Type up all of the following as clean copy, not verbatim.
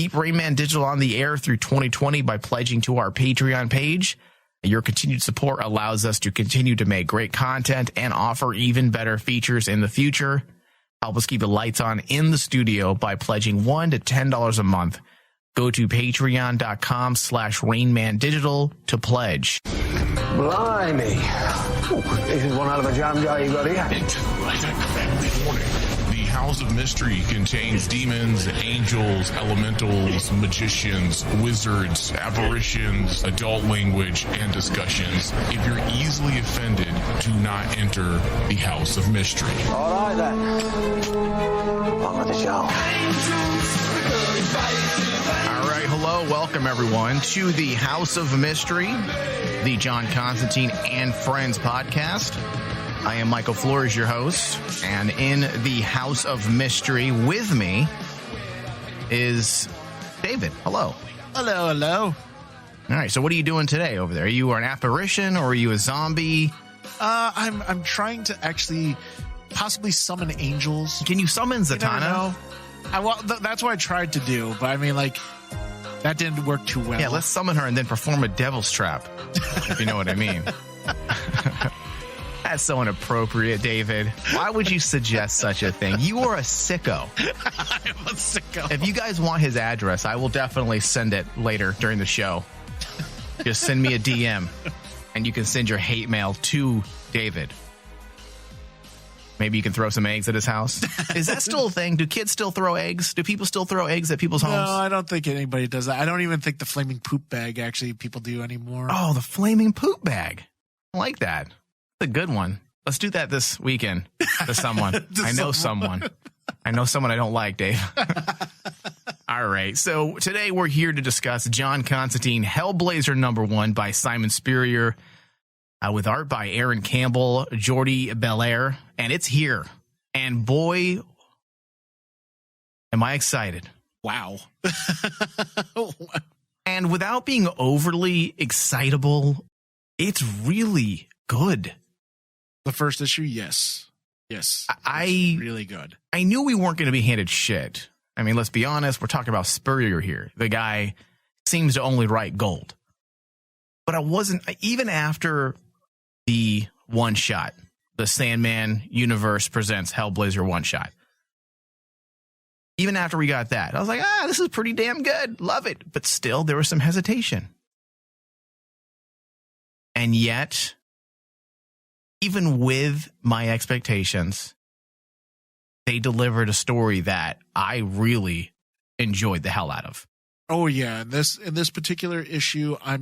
Keep Rain Man Digital on the air through 2020 by pledging to our Patreon page. Your continued support allows us to continue to make great content and offer even better features in the future. Help us keep the lights on in the studio by pledging $1 to $10 a month. Go to patreon.com/RainManDigital to pledge. Blimey. This is one out of a jam jar you got here. Warning. The House of Mystery contains demons, angels, elementals, magicians, wizards, apparitions, adult language, and discussions. If you're easily offended, do not enter the House of Mystery. All right, then. On with the show. All right, hello, welcome everyone to the House of Mystery, the John Constantine and Friends podcast. I am Michael Flores, your host, and in the House of Mystery with me is David. Hello. Hello, hello. All right, so what are you doing today over there? Are you an apparition or are you a zombie? I'm trying to actually possibly summon angels. Can you summon Zatanna? That's what I tried to do, but I mean, like, that didn't work too well. Yeah, let's summon her and then perform a devil's trap, if you know what I mean. That's so inappropriate, David. Why would you suggest such a thing? You are a sicko. I'm a sicko. If you guys want his address, I will definitely send it later during the show. Just send me a DM, and you can send your hate mail to David. Maybe you can throw some eggs at his house. Is that still a thing? Do kids still throw eggs? Do people still throw eggs at people's homes? No, I don't think anybody does that. I don't even think the flaming poop bag actually people do anymore. Oh, the flaming poop bag. I like that. That's a good one. Let's do that this weekend to someone. I know someone. I know someone I don't like, Dave. All right. So today we're here to discuss John Constantine, Hellblazer #1 by Simon Spurrier, with art by Aaron Campbell, Jordi Belair, and it's here. And boy, am I excited. Wow. And without being overly excitable, it's really good. The first issue, yes. Yes. It's really good. I knew we weren't going to be handed shit. I mean, let's be honest. We're talking about Spurrier here. The guy seems to only write gold. But I wasn't, even after the one shot, the Sandman Universe Presents Hellblazer one shot. Even after we got that, I was like, this is pretty damn good. Love it. But still, there was some hesitation. And yet, even with my expectations, they delivered a story that I really enjoyed the hell out of. Oh yeah, in this particular issue, I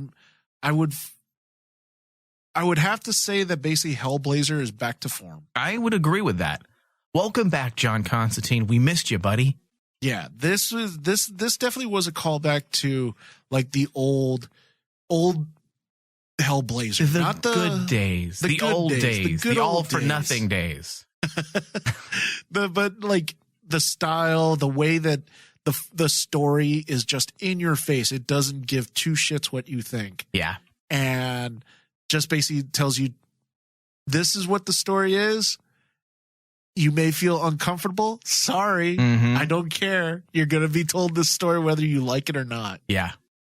would have to say that basically Hellblazer is back to form. I would agree with that. Welcome back, John Constantine. We missed you, buddy. Yeah, this definitely was a callback to like the old Hellblazer, not the good days, the old days, the all for nothing days. But like the style, the way that the story is just in your face. It doesn't give two shits what you think. Yeah. And just basically tells you this is what the story is. You may feel uncomfortable. Sorry. Mm-hmm. I don't care. You're going to be told this story whether you like it or not. Yeah.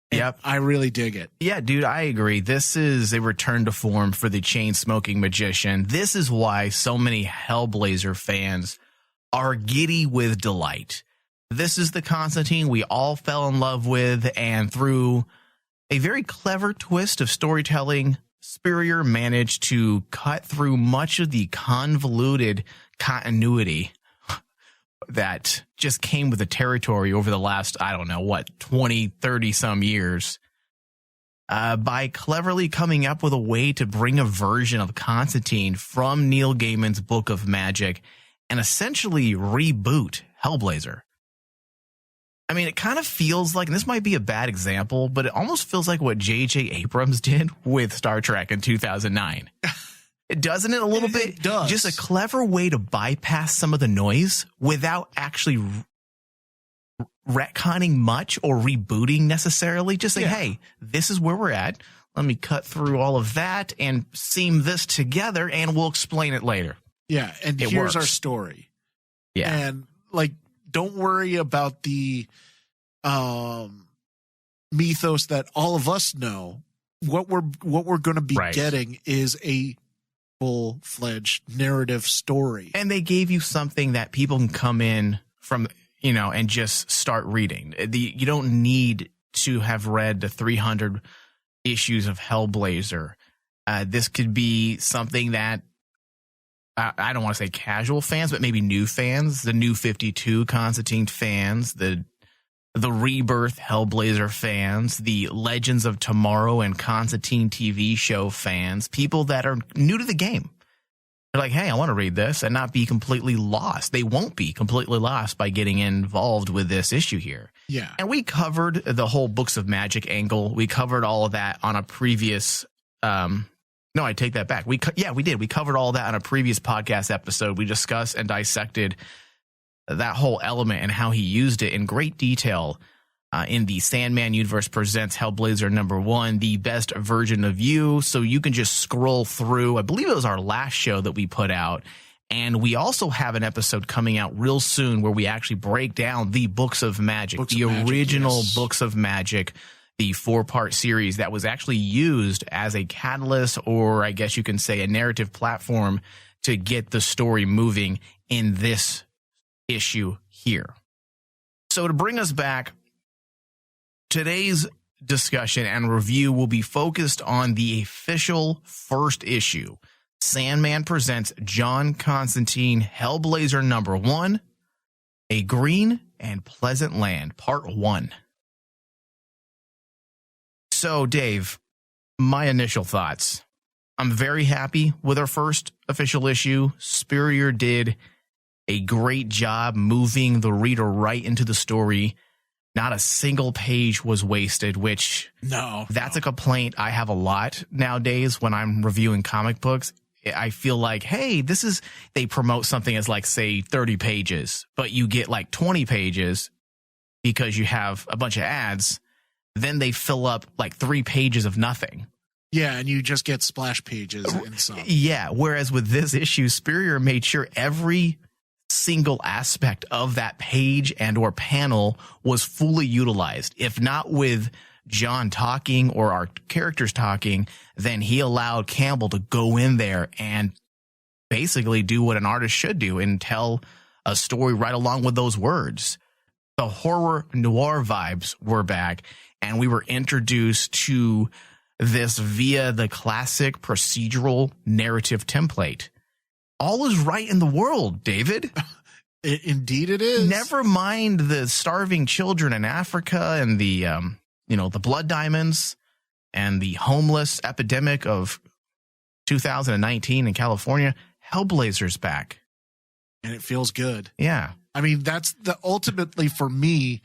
And yep. I really dig it. Yeah, dude, I agree. This is a return to form for the chain-smoking magician. This is why so many Hellblazer fans are giddy with delight. This is the Constantine we all fell in love with, and through a very clever twist of storytelling, Spurrier managed to cut through much of the convoluted continuity that just came with the territory over the last, 20, 30 some years, by cleverly coming up with a way to bring a version of Constantine from Neil Gaiman's Book of Magic and essentially reboot Hellblazer. I mean, it kind of feels like, and this might be a bad example, but it almost feels like what J.J. Abrams did with Star Trek in 2009. Doesn't it a little bit? It does. Just a clever way to bypass some of the noise without actually retconning much or rebooting necessarily. Just say, hey, this is where we're at. Let me cut through all of that and seam this together, and we'll explain it later. Yeah, and here's our story. Yeah. And, like, don't worry about the mythos that all of us know. What we're going to be getting is a full-fledged narrative story. And they gave you something that people can come in from, and just start reading. You don't need to have read the 300 issues of Hellblazer. This could be something that I don't want to say casual fans, but maybe new fans, the New 52 Constantine fans, the Rebirth Hellblazer fans, the Legends of Tomorrow and Constantine TV show fans, people that are new to the game. They're like, hey, I want to read this and not be completely lost. They won't be completely lost by getting involved with this issue here. Yeah. And we covered the whole Books of Magic angle. We covered all of that on a previous no, I take that back. We did. We covered all that on a previous podcast episode. We discussed and dissected that whole element and how he used it in great detail in the Sandman Universe Presents Hellblazer #1, the best version of you. So you can just scroll through. I believe it was our last show that we put out. And we also have an episode coming out real soon where we actually break down the Books of Magic, original Books of Magic, the 4-part series that was actually used as a catalyst, or I guess you can say a narrative platform to get the story moving in this issue here. So to bring us back, today's discussion and review will be focused on the official first issue. Sandman Presents John Constantine Hellblazer #1, A Green and Pleasant Land, Part 1. So, Dave, my initial thoughts. I'm very happy with our first official issue. Spurrier did a great job moving the reader right into the story. Not a single page was wasted, which that's a complaint I have a lot nowadays when I'm reviewing comic books. I feel like, hey, they promote something as like, say, 30 pages, but you get like 20 pages because you have a bunch of ads. Then they fill up like 3 pages of nothing. Yeah, and you just get splash pages and some. Yeah, whereas with this issue, Spurrier made sure every single aspect of that page and or panel was fully utilized. If not with John talking or our characters talking, then he allowed Campbell to go in there and basically do what an artist should do and tell a story right along with those words. The horror noir vibes were back, and we were introduced to this via the classic procedural narrative template. All is right in the world, David. Indeed it is. Never mind the starving children in Africa and the, the blood diamonds and the homeless epidemic of 2019 in California. Hellblazer's back. And it feels good. Yeah. I mean, that's ultimately for me.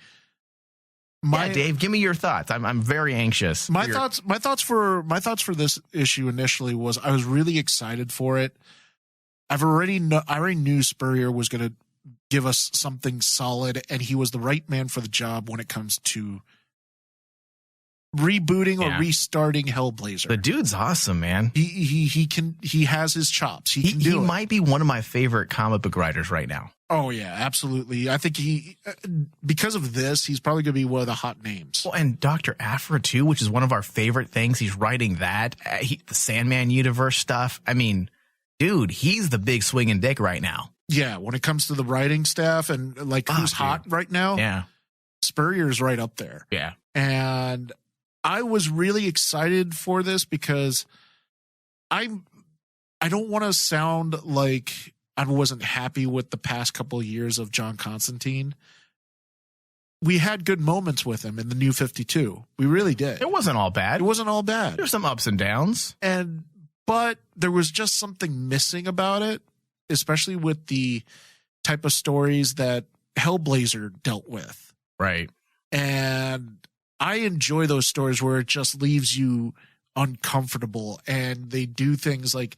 Dave, give me your thoughts. I'm very anxious. My thoughts for this issue initially was I was really excited for it. I already knew Spurrier was going to give us something solid, and he was the right man for the job when it comes to rebooting or restarting Hellblazer. The dude's awesome, man. He has his chops. He might be one of my favorite comic book writers right now. Oh yeah, absolutely. I think because of this, he's probably going to be one of the hot names. Well, and Dr. Aphra too, which is one of our favorite things. He's writing that the Sandman universe stuff. I mean, dude, he's the big swinging dick right now. Yeah, when it comes to the writing staff and like who's hot right now. Yeah, Spurrier's right up there. Yeah, and I was really excited for this because I don't want to sound like I wasn't happy with the past couple of years of John Constantine. We had good moments with him in the New 52. We really did. It wasn't all bad. There's some ups and downs. But there was just something missing about it, especially with the type of stories that Hellblazer dealt with. Right. And I enjoy those stories where it just leaves you uncomfortable, and they do things like,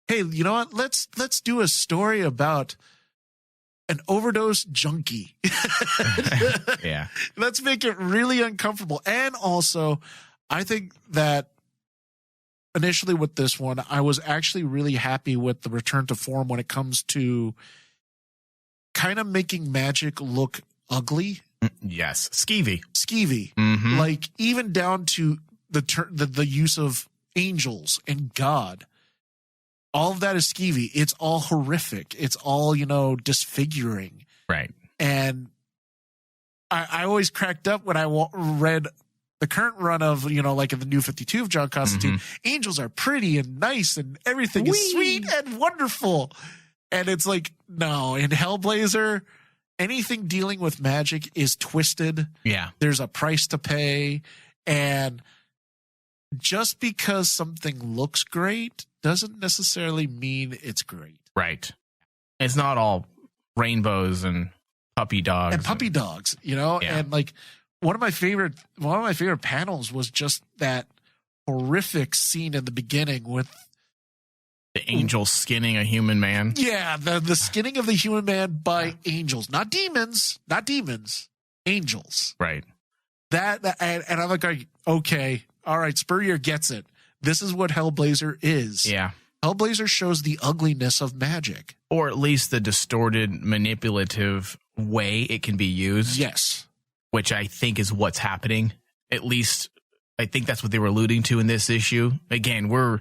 hey, you know what? Let's do a story about an overdose junkie. Yeah. Let's make it really uncomfortable. And also, I think that initially with this one, I was actually really happy with the return to form when it comes to kind of making magic look ugly. Yes. Skeevy. Skeevy. Like, even down to the use of angels and God. All of that is skeevy. It's all horrific. It's all, disfiguring. Right. And I always cracked up when I read the current run of, like in the New 52 of John Constantine. Angels are pretty and nice and everything is sweet and wonderful. And it's like, no, in Hellblazer, anything dealing with magic is twisted. Yeah. There's a price to pay. And just because something looks great doesn't necessarily mean it's great. Right. It's not all rainbows and puppy dogs. Yeah. And like one of my favorite panels was just that horrific scene in the beginning with the angel skinning a human man. Yeah, the skinning of the human man by angels, not demons, angels. Right. And I'm like, okay, all right, Spurrier gets it. This is what Hellblazer is. Yeah. Hellblazer shows the ugliness of magic. Or at least the distorted, manipulative way it can be used. Yes. Which I think is what's happening. At least I think that's what they were alluding to in this issue. Again, we're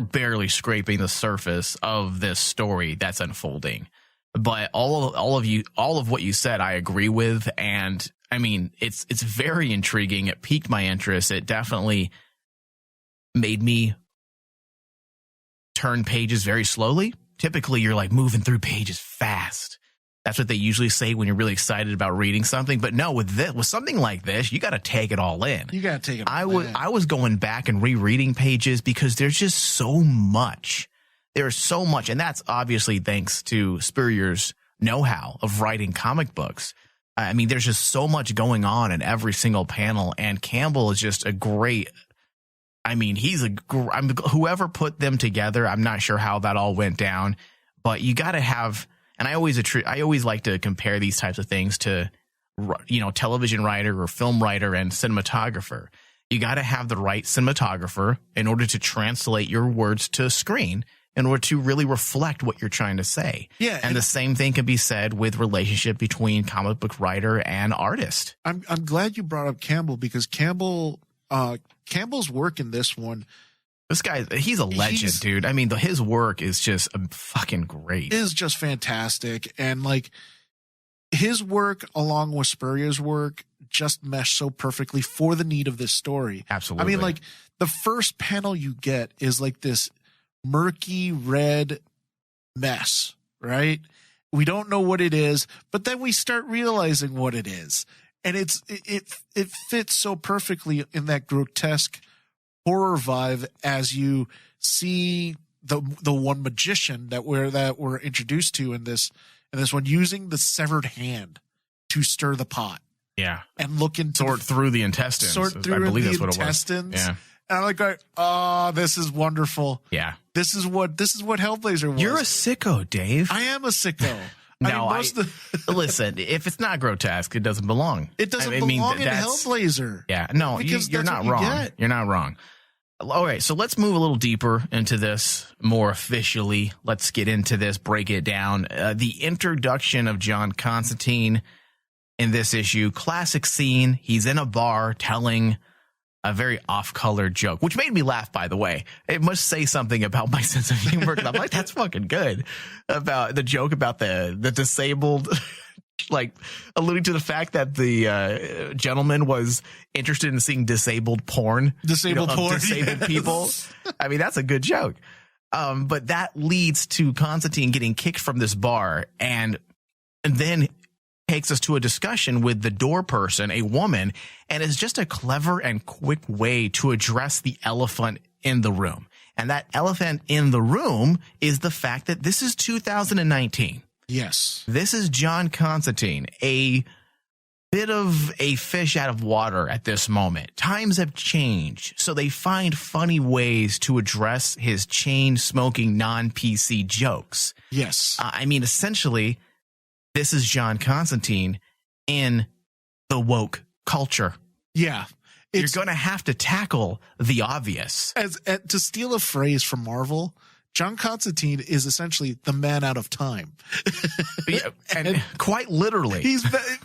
barely scraping the surface of this story that's unfolding. But all of what you said, I agree with. And I mean, it's very intriguing. It piqued my interest. It definitely made me turn pages very slowly. Typically, you're like moving through pages fast. That's what they usually say when you're really excited about reading something. But no, with something like this, you got to take it all in. You got to take it all in. I was going back and rereading pages because there's just so much. There's so much. And that's obviously thanks to Spurrier's know-how of writing comic books. I mean, there's just so much going on in every single panel. And Campbell is just a great... I mean, whoever put them together, I'm not sure how that all went down. But you got to have... And I always like to compare these types of things to, television writer or film writer and cinematographer. You got to have the right cinematographer in order to translate your words to screen in order to really reflect what you're trying to say. Yeah. And the same thing can be said with relationship between comic book writer and artist. I'm glad you brought up Campbell because Campbell's work in this one. This guy, he's a legend, dude. I mean, his work is just fucking great. Is just fantastic. And like his work along with Spurrier's work just mesh so perfectly for the need of this story. Absolutely. I mean, like the first panel you get is like this murky red mess, right? We don't know what it is, but then we start realizing what it is. And it fits so perfectly in that grotesque horror vibe as you see the one magician that we're introduced to in this one using the severed hand to stir the pot. Yeah. And look into sort through the intestines. I believe that's what it was. Yeah. And I'm like, oh, this is wonderful. Yeah. This is what Hellblazer was. You're a sicko, Dave. I am a sicko. Listen, if it's not grotesque, it doesn't belong. It doesn't belong in Hellblazer. Yeah, no, you're not wrong. You're not wrong. All right, so let's move a little deeper into this more officially. Let's get into this, break it down. The introduction of John Constantine in this issue, classic scene. He's in a bar telling a very off-color joke, which made me laugh, by the way. It must say something about my sense of humor. I'm like, that's fucking good. About the joke about the disabled, like alluding to the fact that the gentleman was interested in seeing disabled porn. Disabled people. I mean, that's a good joke. But that leads to Constantine getting kicked from this bar and then takes us to a discussion with the door person, a woman, and is just a clever and quick way to address the elephant in the room. And that elephant in the room is the fact that this is 2019. Yes. This is John Constantine, a bit of a fish out of water at this moment. Times have changed, so they find funny ways to address his chain-smoking non-PC jokes. Yes. I mean, essentially, this is John Constantine in the woke culture. Yeah. You're going to have to tackle the obvious. To steal a phrase from Marvel, John Constantine is essentially the man out of time. Yeah, and quite literally.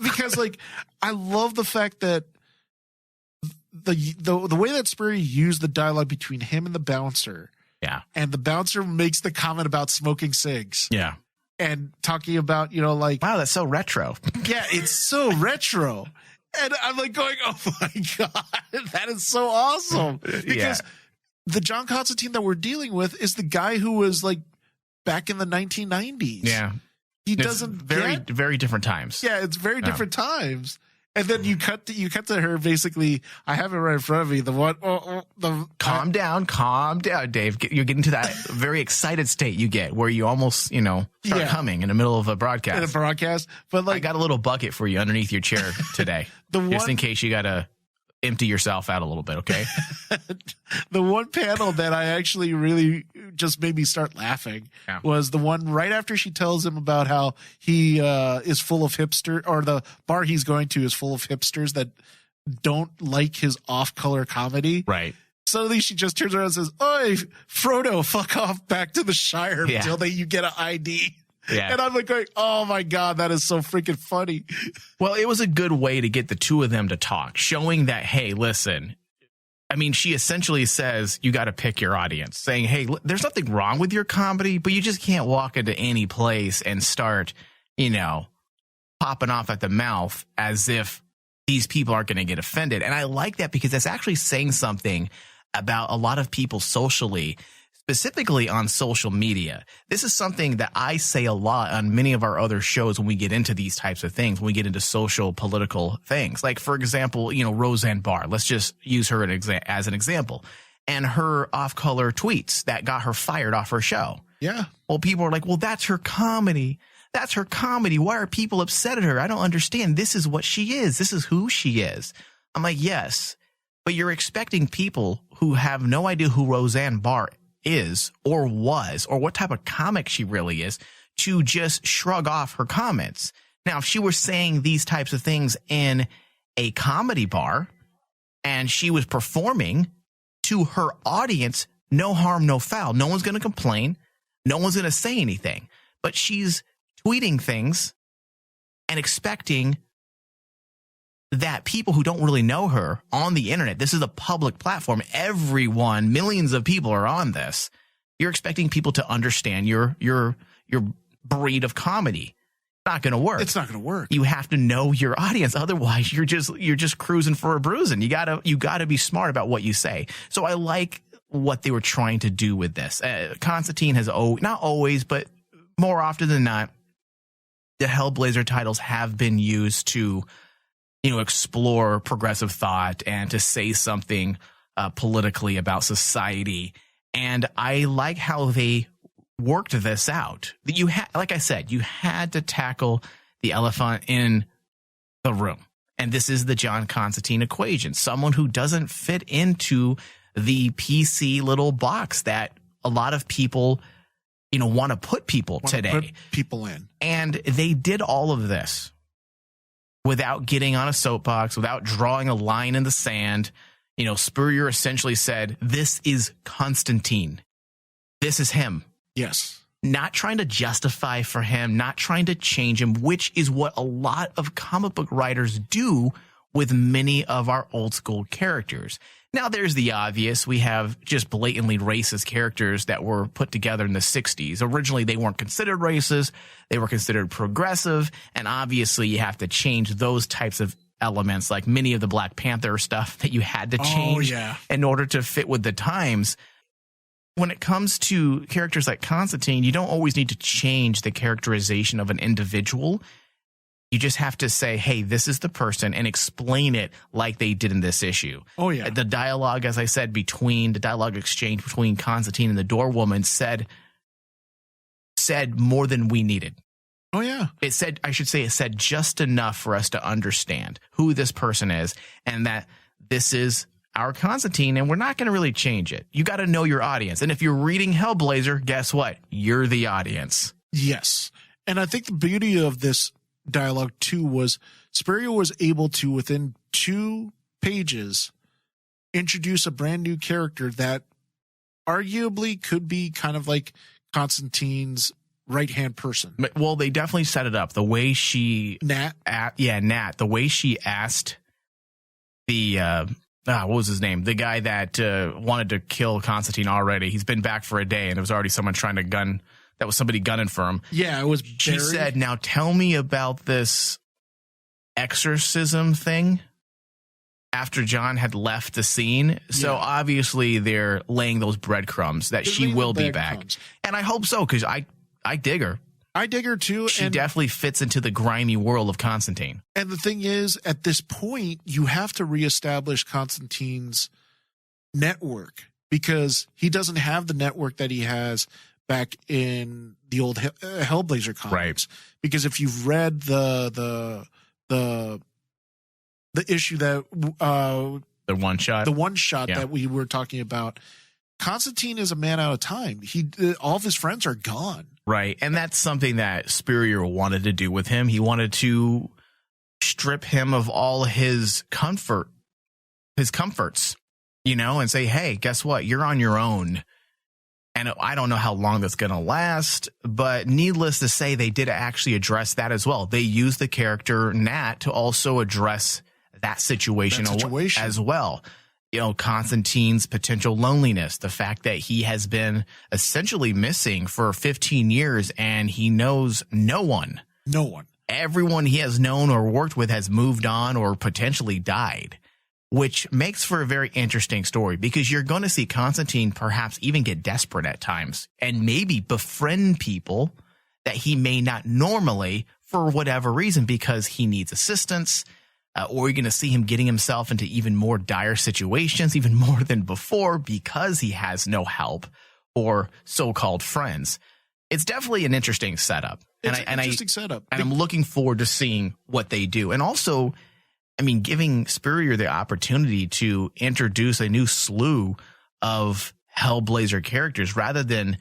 Because like, I love the fact that the way that Spurrier used the dialogue between him and the bouncer. Yeah. And the bouncer makes the comment about smoking cigs. Yeah. And talking about, like, wow, that's so retro. Yeah, it's so retro. And I'm like going, oh my God, that is so awesome. Because the John Constantine that we're dealing with is the guy who was like back in the 1990s. Yeah. He It's doesn't very different times. Yeah, it's very different times. And then you cut to her basically. I have it right in front of me. Calm down, Dave. You're getting to that very excited state you get where you almost, start coming in the middle of a broadcast. In a broadcast, but like I got a little bucket for you underneath your chair today, just in case you gotta empty yourself out a little bit. Okay. The one panel that I actually really just made me start laughing was the one right after she tells him about how he is full of hipster, or the bar he's going to is full of hipsters that don't like his off-color comedy. Right. Suddenly she just turns around and says, "Oi, Frodo, fuck off back to the Shire until you get an ID." Yeah. And I'm like going, oh my God, that is so freaking funny. Well, it was a good way to get the two of them to talk, showing that, hey, listen, I mean, she essentially says you got to pick your audience, saying, hey, there's nothing wrong with your comedy, but you just can't walk into any place and start, popping off at the mouth as if these people aren't going to get offended. And I like that because that's actually saying something about a lot of people socially, specifically on social media. This is something that I say a lot on many of our other shows when we get into these types of things, when we get into social, political things. Like, for example, Roseanne Barr. Let's just use her as an example. And her off-color tweets that got her fired off her show. Yeah. Well, people are like, well, that's her comedy. That's her comedy. Why are people upset at her? I don't understand. This is what she is. This is who she is. I'm like, yes, but you're expecting people who have no idea who Roseanne Barr is or was or what type of comic she really is to just shrug off her comments. Now, if she were saying these types of things in a comedy bar and she was performing to her audience, no harm, no foul. No one's going to complain. No one's going to say anything. But she's tweeting things and expecting that people who don't really know her on the internet, this is a public platform. Everyone, millions of people are on this. You're expecting people to understand your breed of comedy. Not going to work. It's not going to work. You have to know your audience. Otherwise, you're just cruising for a bruising. You gotta be smart about what you say. So I like what they were trying to do with this. Constantine has not always, but more often than not, the Hellblazer titles have been used to explore progressive thought and to say something politically about society. And I like how they worked this out. Like I said, you had to tackle the elephant in the room. And this is the John Constantine equation. Someone who doesn't fit into the PC little box that a lot of people, want to put people today. Put people in. And they did all of this without getting on a soapbox, without drawing a line in the sand. Spurrier essentially said, this is Constantine. This is him. Yes. Not trying to justify for him, not trying to change him, which is what a lot of comic book writers do with many of our old school characters. Now, there's the obvious. We have just blatantly racist characters that were put together in the 60s. Originally, they weren't considered racist. They were considered progressive. And obviously, you have to change those types of elements, like many of the Black Panther stuff that you had to change in order to fit with the times. When it comes to characters like Constantine, you don't always need to change the characterization of an individual. You just have to say, hey, this is the person, and explain it like they did in this issue. Oh, yeah. The dialogue, as I said, the dialogue exchange between Constantine and the door woman said more than we needed. Oh, yeah. It said just enough for us to understand who this person is and that this is our Constantine, and we're not going to really change it. You got to know your audience. And if you're reading Hellblazer, guess what? You're the audience. Yes. And I think the beauty of this dialogue too was Spurrier was able to, within 2 pages, introduce a brand new character that arguably could be kind of like Constantine's right-hand person. Well, they definitely set it up. The way she... Nat? Nat. The way she asked the... what was his name? The guy that wanted to kill Constantine already. He's been back for a day, and there was already someone trying to gun... That was somebody gunning for him. Yeah, it was She Barry. said, now tell me about this exorcism thing after John had left the scene. So obviously they're laying those breadcrumbs that she will be back. And I hope so, because I dig her. I dig her too. She definitely fits into the grimy world of Constantine. And the thing is, at this point, you have to reestablish Constantine's network, because he doesn't have the network that he has back in the old Hellblazer comics. Right. Because if you've read the issue that The one shot. that we were talking about, Constantine is a man out of time. All of his friends are gone. Right. And that's something that Spurrier wanted to do with him. He wanted to strip him of all his comforts, and say, hey, guess what? You're on your own. And I don't know how long that's going to last, but needless to say, they did actually address that as well. They used the character Nat to also address that situation as well. Constantine's potential loneliness, the fact that he has been essentially missing for 15 years and he knows no one. No one. Everyone he has known or worked with has moved on or potentially died, which makes for a very interesting story, because you're going to see Constantine perhaps even get desperate at times and maybe befriend people that he may not normally for whatever reason, because he needs assistance. Or you're going to see him getting himself into even more dire situations, even more than before, because he has no help or so-called friends. It's definitely an interesting setup. It's an interesting setup. And I'm looking forward to seeing what they do. And also, giving Spurrier the opportunity to introduce a new slew of Hellblazer characters rather than...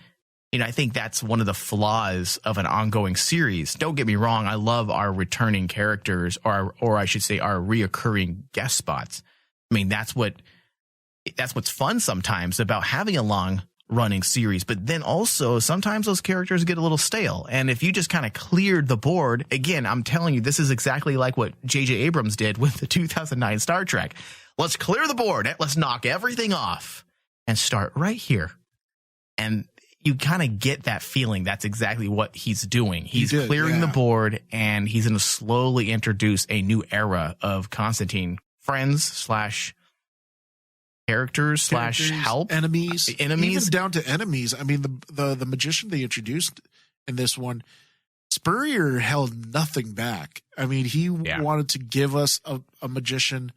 I think that's one of the flaws of an ongoing series. Don't get me wrong. I love our returning characters, or I should say our reoccurring guest spots. That's what's fun sometimes about having a long running series. But then also sometimes those characters get a little stale. And if you just kind of cleared the board, again, I'm telling you, this is exactly like what J.J. Abrams did with the 2009 Star Trek. Let's clear the board. Let's knock everything off and start right here. And you kind of get that feeling. That's exactly what he's doing. He's clearing the board, and he's going to slowly introduce a new era of Constantine friends / characters / help, enemies, even down to enemies. The magician they introduced in this one, Spurrier held nothing back. He wanted to give us a magician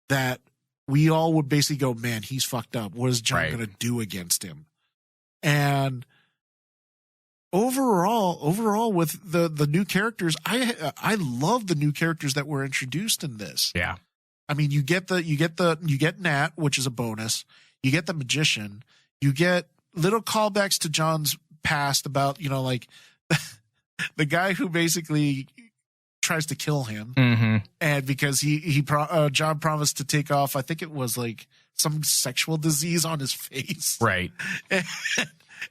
that we all would basically go, man, he's fucked up. What is John going to do against him? And overall, with the new characters, I love the new characters that were introduced in this. Yeah, you get Nat, which is a bonus. You get the magician. You get little callbacks to John's past about the guy who basically tries to kill him, and because John promised to take off, I think it was like some sexual disease on his face, right?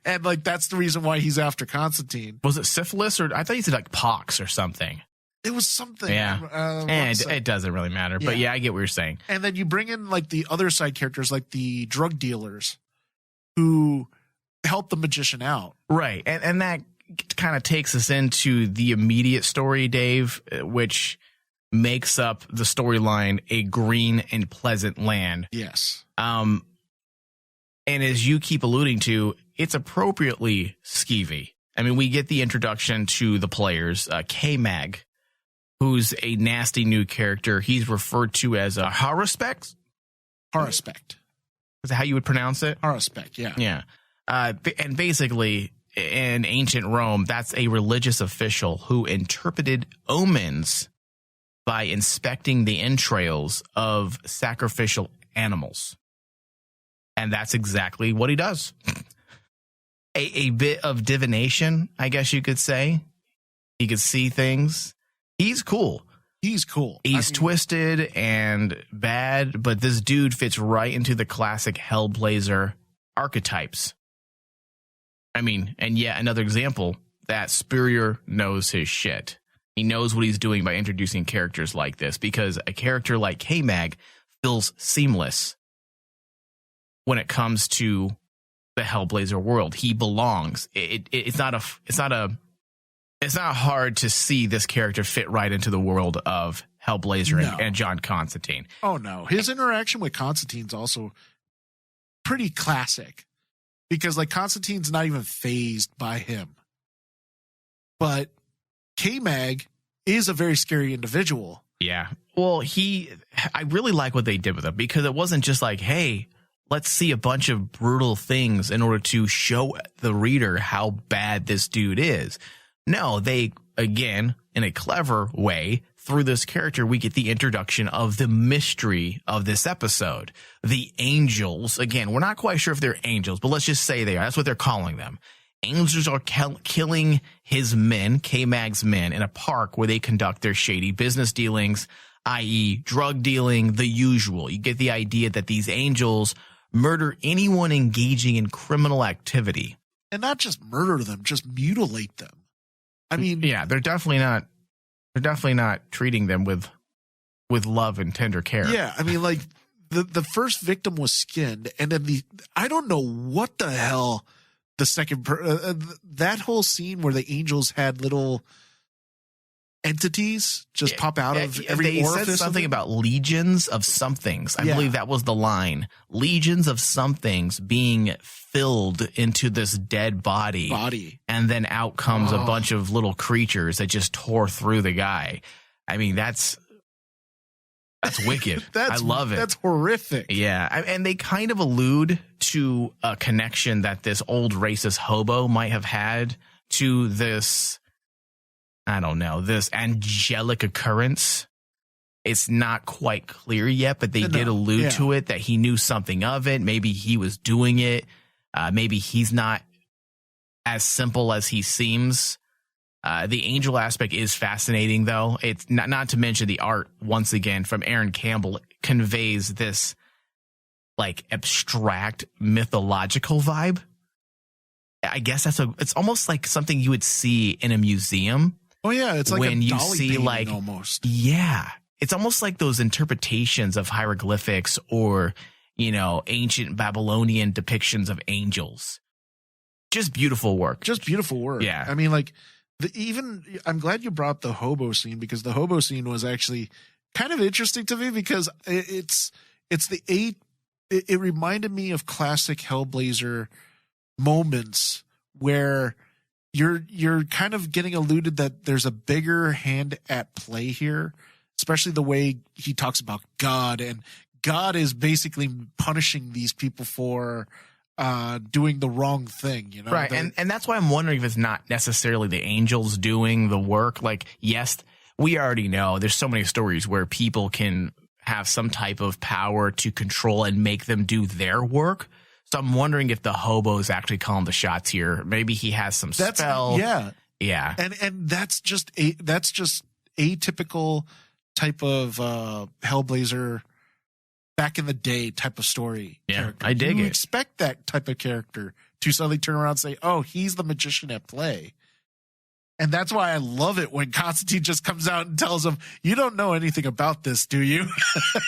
And that's the reason why he's after Constantine. Was it syphilis, or I thought he said like pox or something? It was something. Yeah, and it doesn't really matter. But yeah, I get what you're saying. And then you bring in the other side characters, like the drug dealers, who help the magician out, right? And that kind of takes us into the immediate story, Dave, which makes up the storyline A Green and Pleasant Land. Yes. And as you keep alluding to, it's appropriately skeevy. We get the introduction to the players, K-Mag, who's a nasty new character. He's referred to as a Haruspex. Haruspex. Is that how you would pronounce it? Haruspex, yeah. Yeah. And basically, in ancient Rome, that's a religious official who interpreted omens by inspecting the entrails of sacrificial animals. And that's exactly what he does. A bit of divination, I guess you could say. He could see things. He's cool. He's cool. He's twisted and bad, but this dude fits right into the classic Hellblazer archetypes. I mean, and yet another example that Spurrier knows his shit. He knows what he's doing by introducing characters like this, because a character like K-Mag feels seamless when it comes to the Hellblazer world. He belongs. It's not hard to see this character fit right into the world of Hellblazer and John Constantine. Oh no, his interaction with Constantine's also pretty classic, because like Constantine's not even fazed by him, but K-Mag is a very scary individual. Yeah. Well, I really like what they did with him, because it wasn't just like, hey, let's see a bunch of brutal things in order to show the reader how bad this dude is. No, they, again, in a clever way, through this character, we get the introduction of the mystery of this episode. The angels, again, we're not quite sure if they're angels, but let's just say they are. That's what they're calling them. Angels are killing his men, K-Mag's men, in a park where they conduct their shady business dealings, i.e. drug dealing, the usual. You get the idea that these angels murder anyone engaging in criminal activity. And not just murder them, just mutilate them. I mean, yeah, they're definitely not treating them with love and tender care. Yeah, I mean, like the first victim was skinned, and then I don't know what the hell the second that whole scene where the angels had little entities just pop out of every orifice. They said something about legions of somethings. I believe that was the line. Legions of somethings being filled into this dead body. And then out comes a bunch of little creatures that just tore through the guy. I mean, that's wicked. I love it. That's horrific. Yeah. And they kind of allude to a connection that this old racist hobo might have had to this, I don't know, this angelic occurrence. It's not quite clear yet, but they did allude to it, that he knew something of it. Maybe he was doing it. Maybe he's not as simple as he seems. The angel aspect is fascinating, though. It's not to mention the art, once again, from Aaron Campbell, conveys this like abstract mythological vibe. I guess it's almost like something you would see in a museum. Oh yeah, it's like when a you Dolly see painting almost. Yeah, it's almost like those interpretations of hieroglyphics or, you know, ancient Babylonian depictions of angels. Just beautiful work. Yeah, I mean, like I'm glad you brought up the hobo scene, because the hobo scene was actually kind of interesting to me, because it reminded me of classic Hellblazer moments where you're kind of getting alluded that there's a bigger hand at play here, especially the way he talks about God, and God is basically punishing these people for doing the wrong thing, you know? Right. And that's why I'm wondering if it's not necessarily the angels doing the work. Like, yes, we already know there's so many stories where people can have some type of power to control and make them do their work. So I'm wondering if the hobo is actually calling the shots here. Maybe he has some spell. Yeah. Yeah. And that's just atypical type of Hellblazer back in the day type of story. Yeah, character. I dig it. You expect that type of character to suddenly turn around and say, oh, he's the magician at play. And that's why I love it when Constantine just comes out and tells him, you don't know anything about this, do you?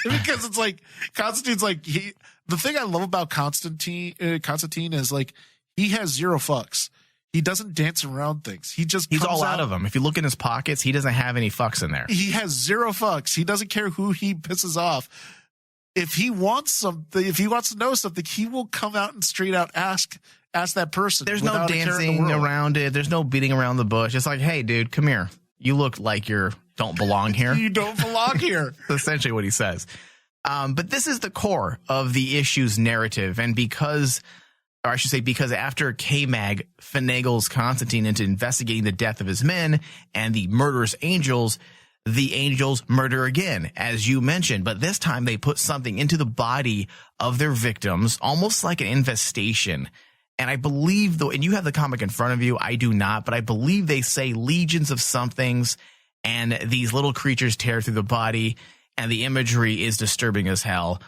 Because it's like, Constantine's like, the thing I love about Constantine is like, he has zero fucks. He doesn't dance around things. He's all out of them. If you look in his pockets, he doesn't have any fucks in there. He has zero fucks. He doesn't care who he pisses off. If he wants something, if he wants to know something, he will come out and straight out ask that person. There's no dancing around it. There's no beating around the bush. It's like, hey, dude, come here. You look like you don't belong here. You don't belong here. That's essentially what he says. But this is the core of the issue's narrative. And because after K-Mag finagles Constantine into investigating the death of his men and the murderous angels, the angels murder again, as you mentioned. But this time they put something into the body of their victims, almost like an infestation. And I believe, though, and you have the comic in front of you, I do not, but I believe they say legions of somethings, and these little creatures tear through the body, and the imagery is disturbing as hell.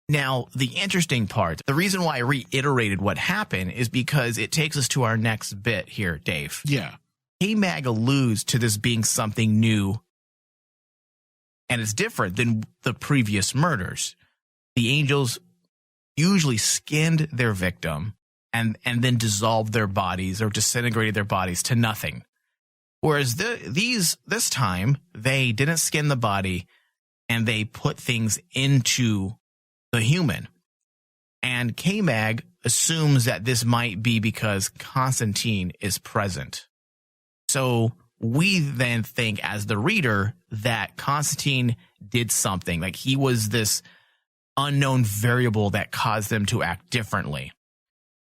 Now, the interesting part, the reason why I reiterated what happened is because it takes us to our next bit here, Dave. Yeah. K-Mag alludes to this being something new, and it's different than the previous murders. The angels usually skinned their victim and then dissolved their bodies or disintegrated their bodies to nothing. Whereas this time, they didn't skin the body and they put things into the human. And K-Mag assumes that this might be because Constantine is present. So we then think as the reader that Constantine did something, like he was this unknown variable that caused them to act differently,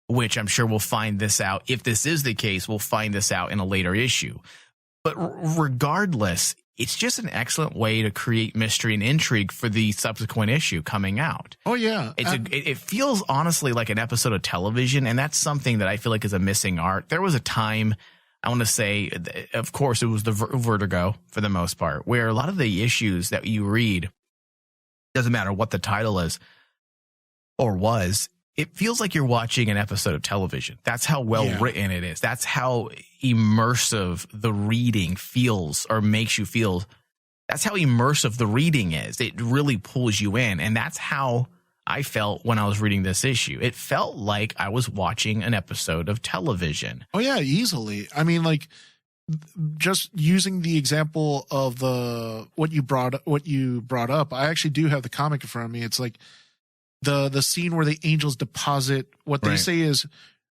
which I'm sure we'll find this out. If this is the case, we'll find this out in a later issue. But regardless, it's just an excellent way to create mystery and intrigue for the subsequent issue coming out. Oh, yeah. It feels honestly like an episode of television, and that's something that I feel like is a missing art. There was a time, I want to say, of course, it was the Vertigo for the most part, where a lot of the issues that you read, doesn't matter what the title is or was, it feels like you're watching an episode of television. That's how well written it is. That's how immersive the reading feels or makes you feel. That's how immersive the reading is. It really pulls you in. And that's how I felt when I was reading this issue. It felt like I was watching an episode of television. Oh, yeah, easily. I mean, like, just using the example of what you brought up, I actually do have the comic in front of me. It's like the scene where the angels deposit what they say is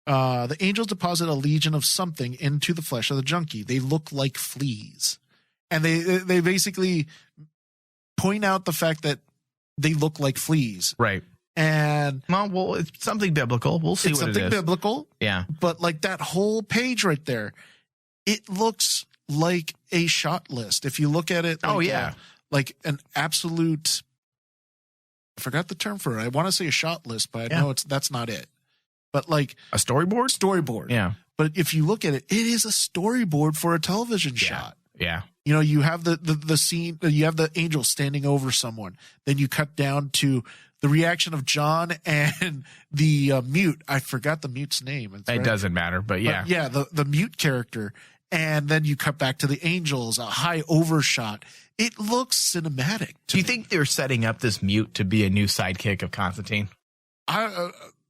the angels deposit a legion of something into the flesh of the junkie. They look like fleas, and they basically point out the fact that they look like fleas, right? And well, it's something biblical. We'll see what it is. Something biblical, yeah. But like that whole page right there, it looks like a shot list. If you look at it, like, like an absolute. I forgot the term for it. I want to say a shot list, but I know that's not it. But like a storyboard? Storyboard. Yeah. But if you look at it, it is a storyboard for a television shot. Yeah. You know, you have the scene, you have the angel standing over someone. Then you cut down to the reaction of John and the mute. I forgot the mute's name. It doesn't matter, but yeah. But the mute character. And then you cut back to the angels, a high overshot. It looks cinematic. Do you think they're setting up this mute to be a new sidekick of Constantine?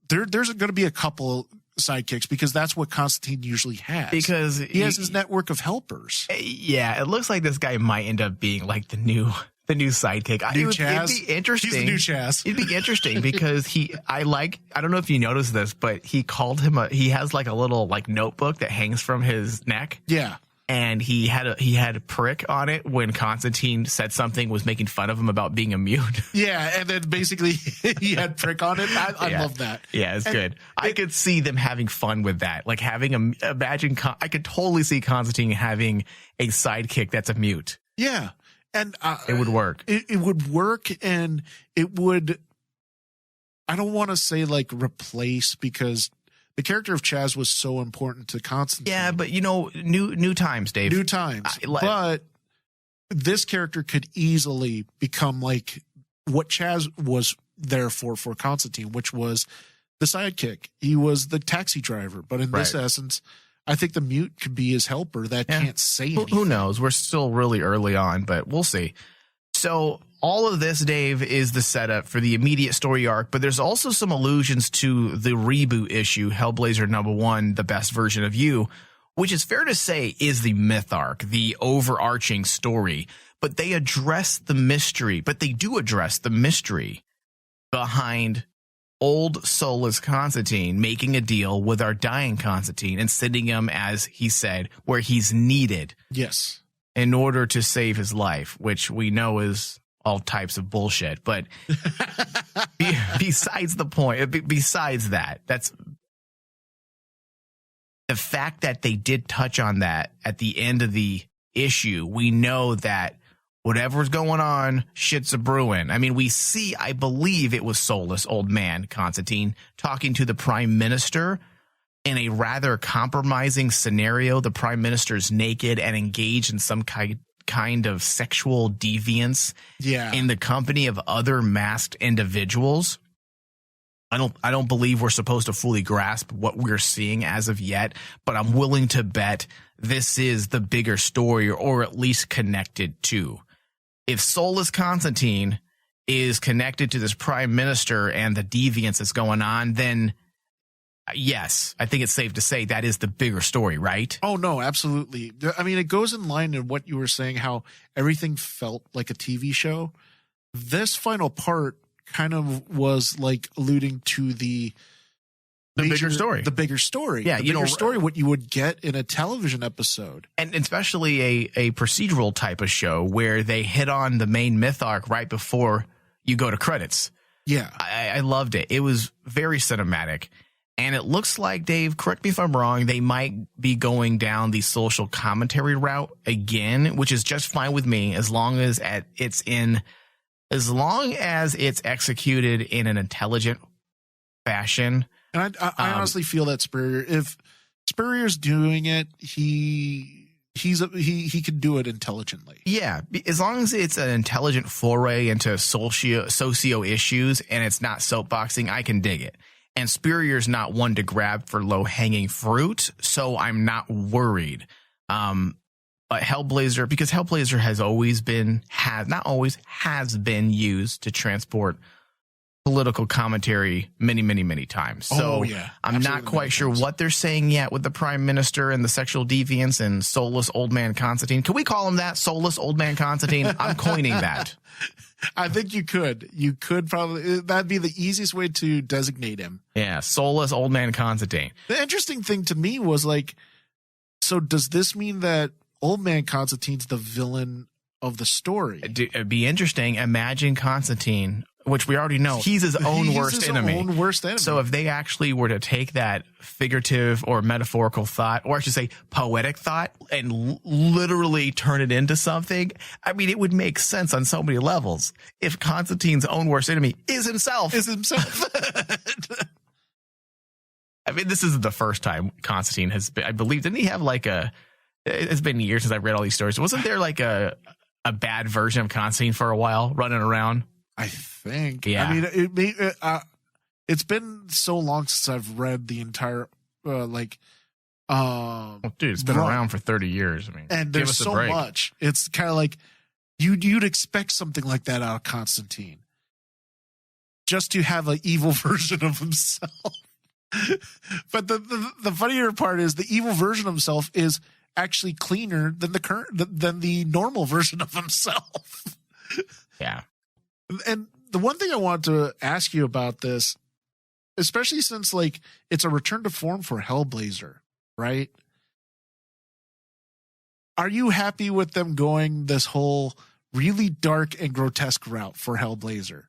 There's going to be a couple sidekicks because that's what Constantine usually has. Because he has his network of helpers. Yeah, it looks like this guy might end up being like the new sidekick. Chaz. It'd be interesting. He's the new Chaz. It'd be interesting because I don't know if you noticed this, but he called him he has like a little like notebook that hangs from his neck. Yeah. And he had a prick on it when Constantine said something was making fun of him about being a mute. Yeah, and then basically he had prick on it. I love that. Yeah, it's good. I could see them having fun with that. Like having I could totally see Constantine having a sidekick that's a mute. Yeah. And it would work. It would work, and it would. I don't want to say like replace because the character of Chaz was so important to Constantine. Yeah, but you know, new times, Dave. New times. But this character could easily become like what Chaz was there for Constantine, which was the sidekick. He was the taxi driver. But in this essence, I think the mute could be his helper that can't say anything. Who knows? We're still really early on, but we'll see. So all of this, Dave, is the setup for the immediate story arc, but there's also some allusions to the reboot issue, Hellblazer #1, The Best Version of You, which is fair to say is the myth arc, the overarching story. But they address the mystery, behind old soulless Constantine making a deal with our dying Constantine and sending him, as he said, where he's needed. Yes. In order to save his life, which we know is all types of bullshit. But besides the point, besides that, that's the fact that they did touch on that at the end of the issue. We know that whatever's going on, shit's a brewing. I mean, we see, I believe it was soulless old man Constantine talking to the prime minister in a rather compromising scenario. The prime minister's naked and engaged in some kind kind of sexual deviance Yeah. in the company of other masked individuals. I don't believe we're supposed to fully grasp what we're seeing as of yet, but I'm willing to bet this is the bigger story, or at least connected to. If Soulless Constantine is connected to this prime minister and the deviance that's going on, then yes, I think it's safe to say that is the bigger story, right? Oh, no, absolutely. I mean, it goes in line in what you were saying, how everything felt like a TV show. This final part kind of was like alluding to the bigger story. The bigger story. Yeah, the bigger story, what you would get in a television episode. And especially a procedural type of show where they hit on the main myth arc right before you go to credits. Yeah. I loved it. It was very cinematic. And it looks like, Dave, correct me if I'm wrong, they might be going down the social commentary route again, which is just fine with me as long as it's executed in an intelligent fashion. And I honestly feel that Spurrier, if Spurrier's doing it, he can do it intelligently. Yeah, as long as it's an intelligent foray into socio issues and it's not soapboxing, I can dig it. And Spurrier's not one to grab for low-hanging fruit, so I'm not worried. But Hellblazer, because Hellblazer has been used to transport political commentary many times. So yeah, I'm not quite sure what they're saying yet with the prime minister and the sexual deviance and soulless old man Constantine. Can we call him that? Soulless old man Constantine? I'm coining that. I think you could. You could probably. That'd be the easiest way to designate him. Yeah, soulless old man Constantine. The interesting thing to me was like, so does this mean that old man Constantine's the villain of the story? It'd be interesting. Imagine Constantine, which we already know he's his own worst enemy. So if they actually were to take that figurative or metaphorical thought, or I should say poetic thought, and literally turn it into something, I mean, it would make sense on so many levels. If Constantine's own worst enemy is himself. I mean, this isn't the first time Constantine has been, I believe, didn't he have like it's been years since I've read all these stories. Wasn't there like a bad version of Constantine for a while running around? I think. Yeah. I mean, it's been so long since I've read the entire dude, it's been around for 30 years. I mean, and there's so much. It's kind of like you'd expect something like that out of Constantine, just to have an evil version of himself. But the funnier part is the evil version of himself is actually cleaner than the normal version of himself. Yeah. And the one thing I wanted to ask you about this, especially since like it's a return to form for Hellblazer, right? Are you happy with them going this whole really dark and grotesque route for Hellblazer?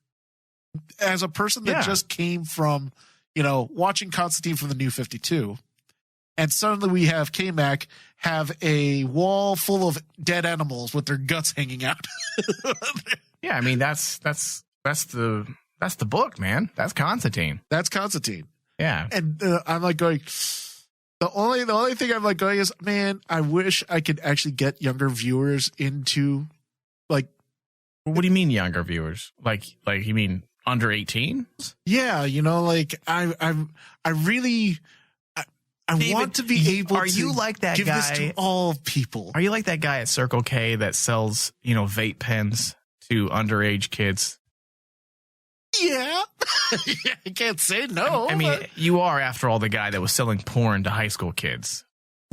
As a person that just came from, watching Constantine from the New 52, and suddenly we have K-Mac have a wall full of dead animals with their guts hanging out. Yeah, I mean that's the book, man. That's Constantine. Yeah, and I'm like going. The only thing I'm like going is, man, I wish I could actually get younger viewers into like. What do you mean younger viewers? Like you mean under 18? Yeah, like I really. I David, want to be able to you like that give guy, this to all people. Are you like that guy at Circle K that sells, vape pens to underage kids? Yeah. I can't say no. I mean, you are, after all, the guy that was selling porn to high school kids.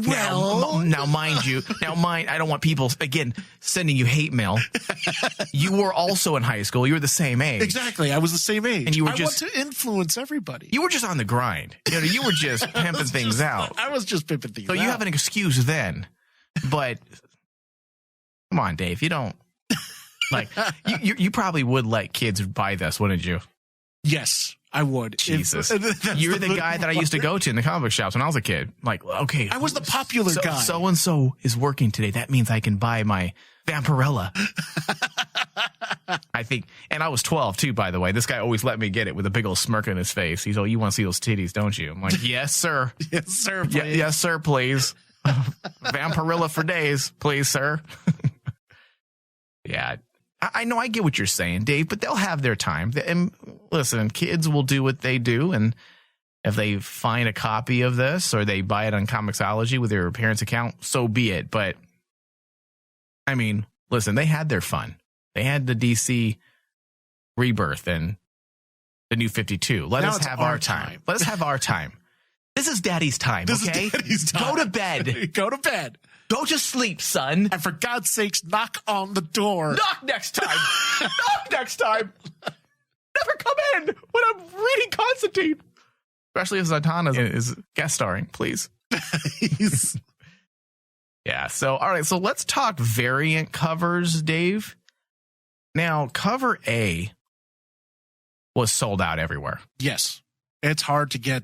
Well, now mind you, I don't want people, again, sending you hate mail. You were also in high school. You were the same age. Exactly. I was the same age. And I want to influence everybody. You were just on the grind. You were just pimping things out. I was just pimping things out. So you have an excuse then. But come on, Dave. You don't. Like, you probably would let kids buy this, wouldn't you? Yes. I would. Jesus. You're the guy that I used to go to in the comic book shops when I was a kid. Like, okay. I was the popular guy. So-and-so is working today. That means I can buy my Vampirella. I think. And I was 12 too, by the way. This guy always let me get it with a big old smirk on his face. He's like, you want to see those titties, don't you? I'm like, yes, sir. Yes, sir, please. Yes, sir, please. Vampirella for days, please, sir. Yeah. I know I get what you're saying, Dave, but they'll have their time. And listen, kids will do what they do. And if they find a copy of this or they buy it on Comixology with their parents' account, so be it. But I mean, listen, they had their fun. They had the DC Rebirth and the New 52. Let us have our time. Let us have our time. This is Daddy's time, okay? This is Daddy's time. Go to bed. Go to bed. Go to sleep, son. And for God's sakes, knock on the door. Knock next time. Knock next time. Never come in when I'm reading Constantine. Especially if Zatanna is guest starring, please. Yeah, so, all right, so let's talk variant covers, Dave. Now, cover A was sold out everywhere. Yes. It's hard to get.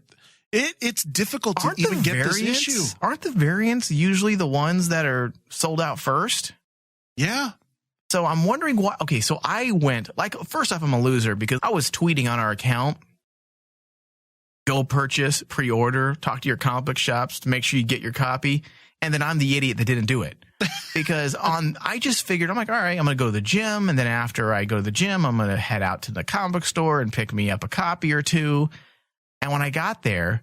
It's difficult to even get this issue. Aren't the variants usually the ones that are sold out first? Yeah. So I'm wondering why. Okay, so I went, first off, I'm a loser because I was tweeting on our account. Go purchase, pre-order, talk to your comic book shops to make sure you get your copy. And then I'm the idiot that didn't do it. Because I just figured, I'm like, all right, I'm going to go to the gym. And then after I go to the gym, I'm going to head out to the comic book store and pick me up a copy or two. And when I got there,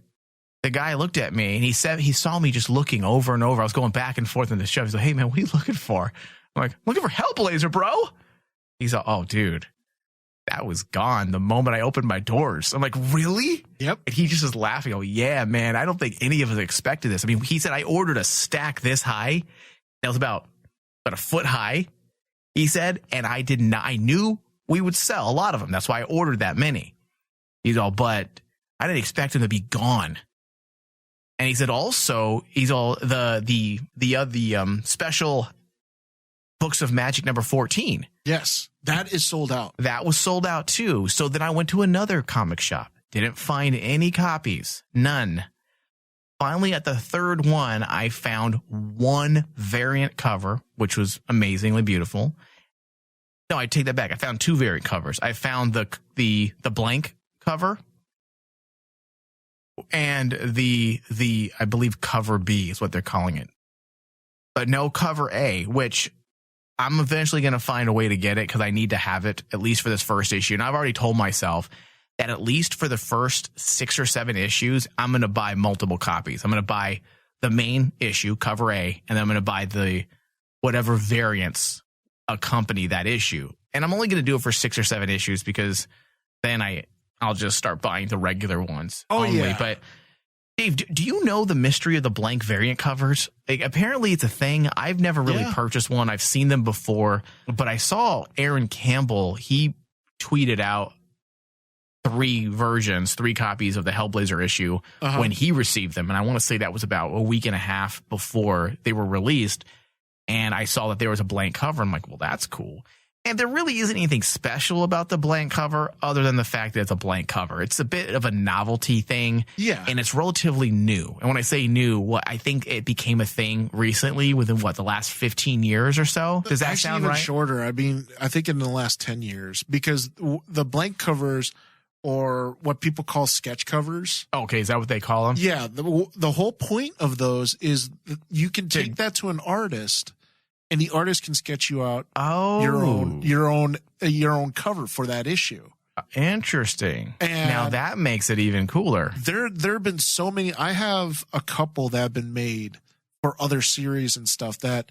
the guy looked at me and he said he saw me just looking over and over. I was going back and forth in the show. He's like, hey, man, what are you looking for? I'm like, looking for Hellblazer, bro. He's like, oh, dude, that was gone the moment I opened my doors. I'm like, really? Yep. And he just was laughing. Oh, yeah, man, I don't think any of us expected this. I mean, he said I ordered a stack this high. That was about a foot high, he said. And I did not. I knew we would sell a lot of them. That's why I ordered that many. He's all, but I didn't expect them to be gone. And he said also, he's all the special Books of Magic number 14. Yes, that is sold out. That was sold out too. So then I went to another comic shop. Didn't find any copies. None. Finally, at the third one, I found one variant cover, which was amazingly beautiful. No, I take that back. I found two variant covers. I found the blank cover and the I believe cover B is what they're calling it. But no cover A, which I'm eventually going to find a way to get it because I need to have it at least for this first issue. And I've already told myself that at least for the first 6 or 7 issues, I'm going to buy multiple copies. I'm going to buy the main issue, cover A, and then I'm going to buy the whatever variants accompany that issue. And I'm only going to do it for 6 or 7 issues because then I'll just start buying the regular ones only. Yeah. But Dave, do you know the mystery of the blank variant covers? Like, apparently it's a thing. I've never really purchased one. I've seen them before, but I saw Aaron Campbell. He tweeted out 3 copies of the Hellblazer issue when he received them. And I want to say that was about a week and a half before they were released. And I saw that there was a blank cover. I'm like, well, that's cool. And there really isn't anything special about the blank cover other than the fact that it's a blank cover. It's a bit of a novelty thing. Yeah. And it's relatively new. And when I say new, I think it became a thing recently within the last 15 years or so. Does that sound even right? Shorter. I mean, I think in the last 10 years because the blank covers or what people call sketch covers. Okay. Is that what they call them? Yeah. The whole point of those is you can take that to an artist. And the artist can sketch you out your own cover for that issue. Interesting. And now that makes it even cooler. There have been so many. I have a couple that have been made for other series and stuff that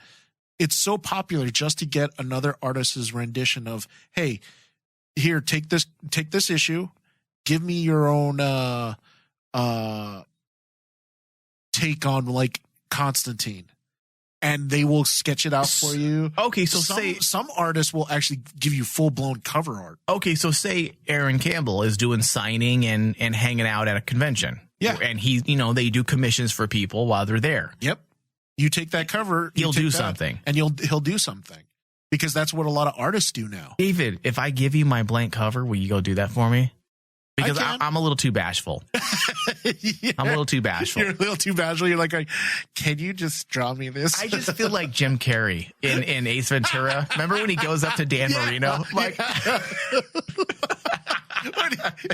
it's so popular just to get another artist's rendition of, hey, here, take this issue, give me your own take on like Constantine. And they will sketch it out for you. Okay, so some artists will actually give you full-blown cover art. Okay, so say Aaron Campbell is doing signing and hanging out at a convention. Yeah. And they do commissions for people while they're there. Yep. You take that cover, he'll do something. And he'll do something. Because that's what a lot of artists do now. David, if I give you my blank cover, will you go do that for me? Because I'm a little too bashful. Yeah. I'm a little too bashful. You're a little too bashful. You're like, can you just draw me this? I just feel like Jim Carrey in Ace Ventura. Remember when he goes up to Dan Marino? Like,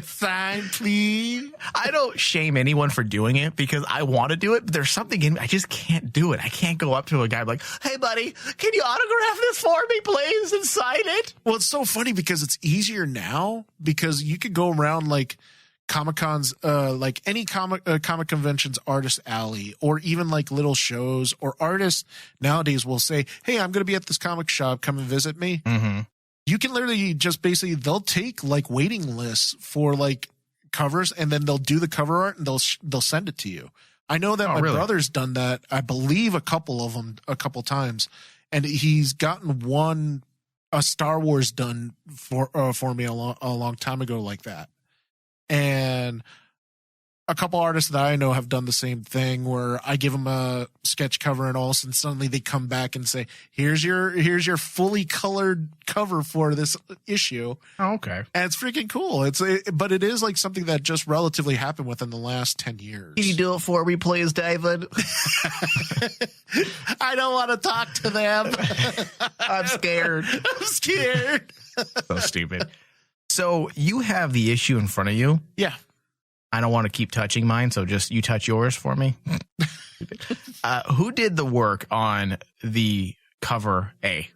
Sign, please. I don't shame anyone for doing it because I want to do it, but there's something in me. I just can't do it. I can't go up to a guy like, hey, buddy, can you autograph this for me, please, and sign it? Well, it's so funny because it's easier now because you could go around like Comic-Cons, like any comic conventions, artist alley, or even like little shows, or artists nowadays will say, hey, I'm going to be at this comic shop. Come and visit me. Mm-hmm. You can literally just basically, they'll take like waiting lists for like covers, and then they'll do the cover art and they'll send it to you. I know that my brother's done that. I believe a couple of them a couple times, and he's gotten a Star Wars done for me a long time ago like that. And a couple artists that I know have done the same thing where I give them a sketch cover and all of a sudden suddenly they come back and say, here's your fully colored cover for this issue. Oh, okay. And it's freaking cool. But it is like something that just relatively happened within the last 10 years. Can you do it for me, please, David? I don't want to talk to them. I'm scared. I'm scared. So stupid. So you have the issue in front of you. Yeah. I don't want to keep touching mine, so just you touch yours for me. Who did the work on the cover A?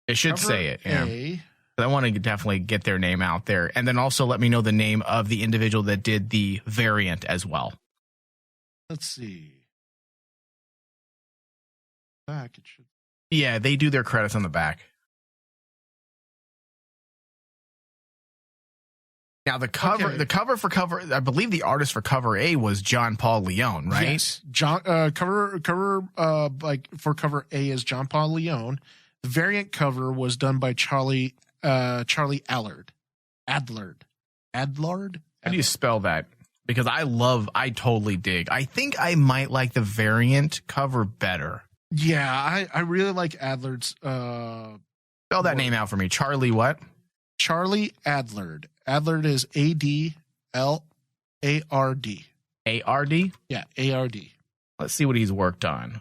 It should Cover say it. Yeah. A. I want to definitely get their name out there. And then also let me know the name of the individual that did the variant as well. Let's see. Back it should. Yeah, they do their credits on the back. Now the cover for cover, I believe the artist for cover A was John Paul Leone, right? Yes. Cover for cover A is John Paul Leone. The variant cover was done by Charlie Adlard. How do you spell that? Because I totally dig. I think I might like the variant cover better. Yeah, I really like Adlard's. Spell that name out for me. Charlie what? Charlie Adlard. Adlard is Adlard. ARD? Yeah, ARD. Let's see what he's worked on.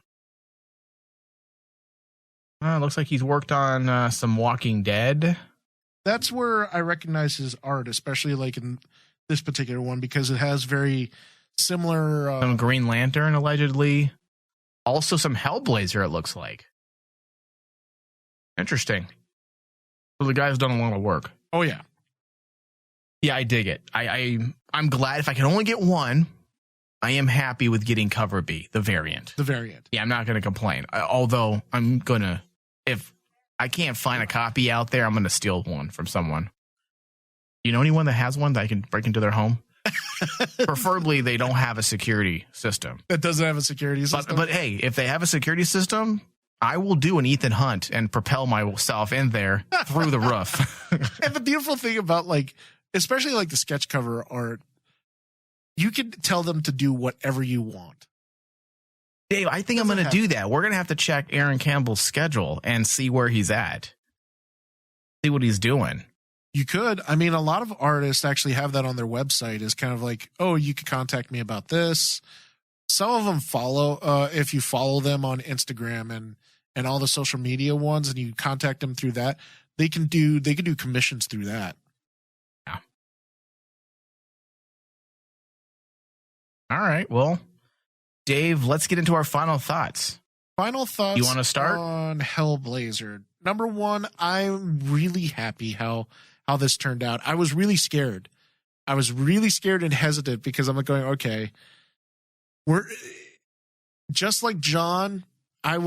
Looks like he's worked on some Walking Dead. That's where I recognize his art, especially like in this particular one, because it has very similar. Some Green Lantern, allegedly. Also some Hellblazer, it looks like. Interesting. So the guy's done a lot of work. Oh, yeah. Yeah, I dig it. I'm glad if I can only get one, I am happy with getting cover B, the variant. The variant. Yeah, I'm not going to complain. Although I'm going to, if I can't find a copy out there, I'm going to steal one from someone. You know anyone that has one that I can break into their home? Preferably they don't have a security system. That doesn't have a security system? But hey, if they have a security system, I will do an Ethan Hunt and propel myself in there through the roof. And the beautiful thing about like, especially like the sketch cover art, you can tell them to do whatever you want. Dave, I think I'm going to do that. We're going to have to check Aaron Campbell's schedule and see where he's at. See what he's doing. You could. I mean, a lot of artists actually have that on their website is kind of like, oh, you could contact me about this. Some of them follow, if you follow them on Instagram and all the social media ones and you contact them through that, they can do commissions through that. Yeah. All right. Well, Dave, let's get into our final thoughts. Final thoughts. You want to start on Hellblazer? Number one, I'm really happy how this turned out. I was really scared. I was really scared and hesitant because I'm going, okay, we're just like John. I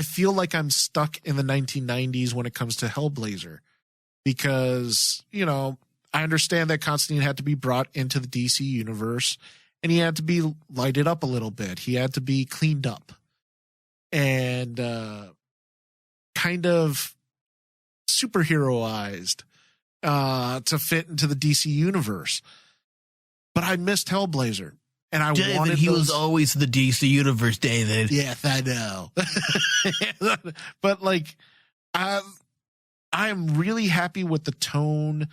feel like I'm stuck in the 1990s when it comes to Hellblazer because, you know, I understand that Constantine had to be brought into the DC universe and he had to be lighted up a little bit. He had to be cleaned up and kind of superheroized to fit into the DC universe. But I missed Hellblazer. And I David, wanted he was always the DC universe, David. Yes, I know. But like, I am really happy with the tone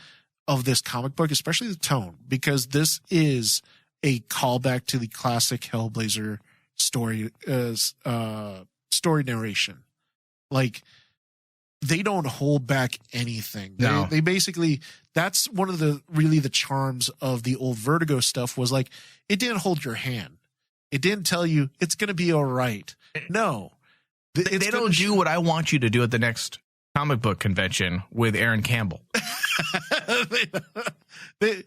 of this comic book, especially the tone, because this is a callback to the classic Hellblazer story narration. Like, they don't hold back anything. No. They basically, that's one of the charms of the old Vertigo stuff was like, it didn't hold your hand. It didn't tell you it's going to be all right. No. They don't do what I want you to do at the next comic book convention with Aaron Campbell.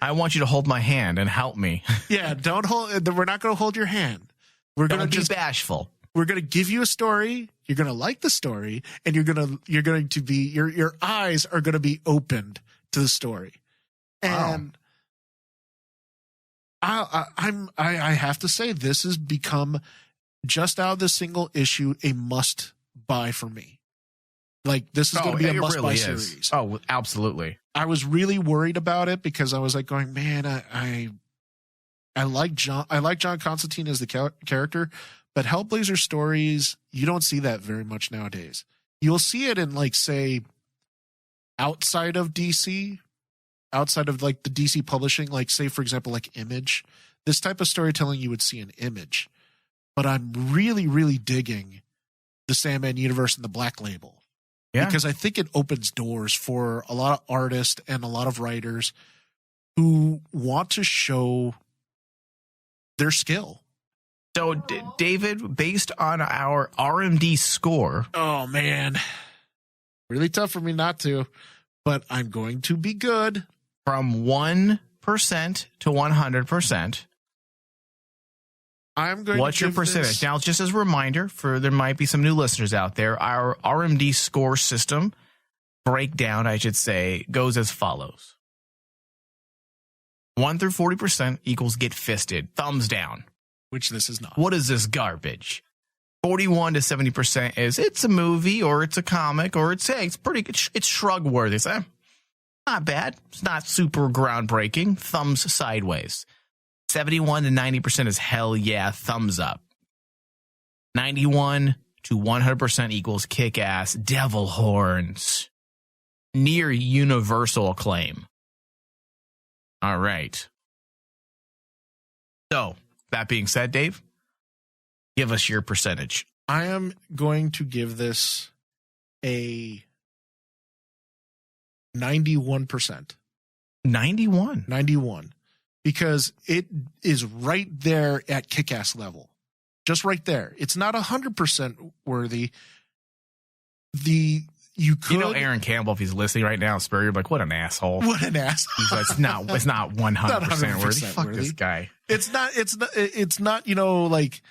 I want you to hold my hand and help me. Yeah, we're not going to hold your hand. We're going to be bashful. We're going to give you a story. You're going to like the story, and your eyes are going to be opened to the story. And wow. I have to say, this has become, just out of this single issue, a must buy for me. Like, this is going to be a must buy series. Oh, absolutely. I was really worried about it because I was like going, man, I like John Constantine as the character, but Hellblazer stories, you don't see that very much nowadays. You'll see it in, like, say, outside of DC, outside of like the DC publishing, like, say, for example, like Image. This type of storytelling you would see in Image. But I'm really, really digging the Sandman universe and the Black Label. Yeah. Because I think it opens doors for a lot of artists and a lot of writers who want to show their skill. So, David, based on our RMD score. Oh, man. Really tough for me not to, but I'm going to be good. From 1% to 100%. What's your percentage? Now, just as a reminder, there might be some new listeners out there, our RMD score system breakdown, I should say, goes as follows. 1 through 40% equals get fisted, thumbs down. Which this is not. What is this garbage? 41 to 70% is it's a movie or it's a comic or it's pretty good. It's shrug worthy. It's not bad. It's not super groundbreaking. Thumbs sideways. 71 to 90% is hell yeah, thumbs up. 91 to 100% equals kick ass, devil horns. Near universal acclaim. All right. So, that being said, Dave, give us your percentage. I am going to give this a 91%. 91. Because it is right there at kick-ass level. Just right there. It's not 100% worthy. You Aaron Campbell, if he's listening right now, Spurrier, like, what an asshole. What an asshole. He's like, it's not 100% worthy. Fuck this guy. It's not, like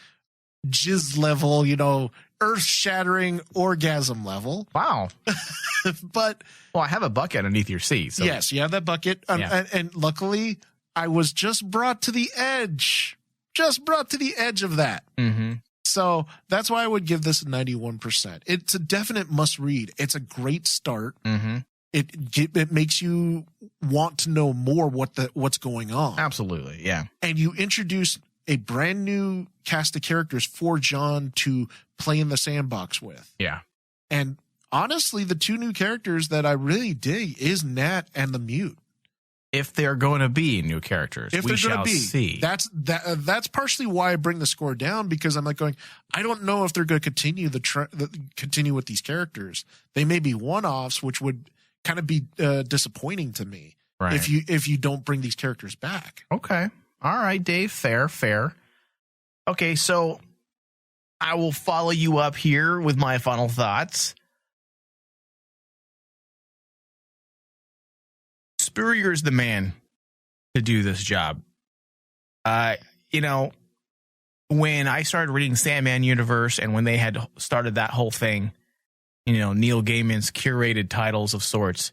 jizz level, earth-shattering orgasm level. Wow. But I have a bucket underneath your seat. So. Yes, you have that bucket. Yeah. And luckily, I was just brought to the edge. Just brought to the edge of that. Mm-hmm. So that's why I would give this a 91%. It's a definite must read. It's a great start. Mm-hmm. It makes you want to know more what's going on. Absolutely, yeah. And you introduce a brand new cast of characters for John to play in the sandbox with. Yeah. And honestly, the two new characters that I really dig is Nat and the Mute. If they're going to be new characters, we shall see. That's partially why I bring the score down, because I'm like going, I don't know if they're going to continue with these characters. They may be one-offs, which would kind of be disappointing to me. Right. If you don't bring these characters back. Okay. All right, Dave. Fair. Okay, so I will follow you up here with my final thoughts. Spurrier is the man to do this job. When I started reading Sandman Universe and when they had started that whole thing, Neil Gaiman's curated titles of sorts,